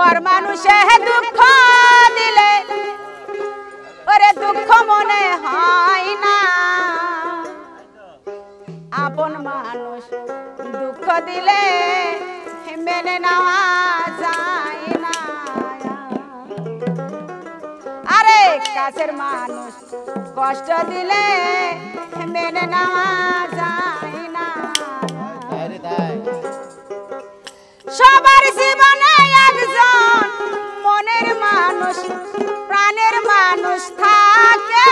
পর মানুষে দুঃখ দিলে ওরে দুঃখ মনে হয় না আপন মানুষ দুঃখ দিলে মেনে নেওয়া যায় না আরে কাছের মানুষ কষ্ট দিলে মেনে নেওয়া যায় না সবার জীবনে একজন মনের মানুষ প্রাণের মানুষ থাকে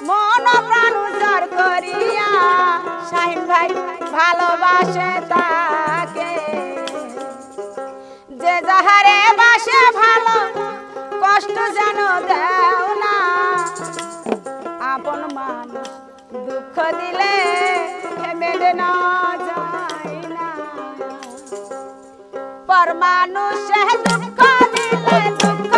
মন প্রাণ উজাড় করিয়া শাহিন ভাই ভালোবাসে তাকে যে যাহারে বাসে ভালো কষ্ট যেন দেও না আপন মানুষ দুঃখ দিলে মেনে না যায় না পর মানুষে দুঃখ দিলে দুঃখ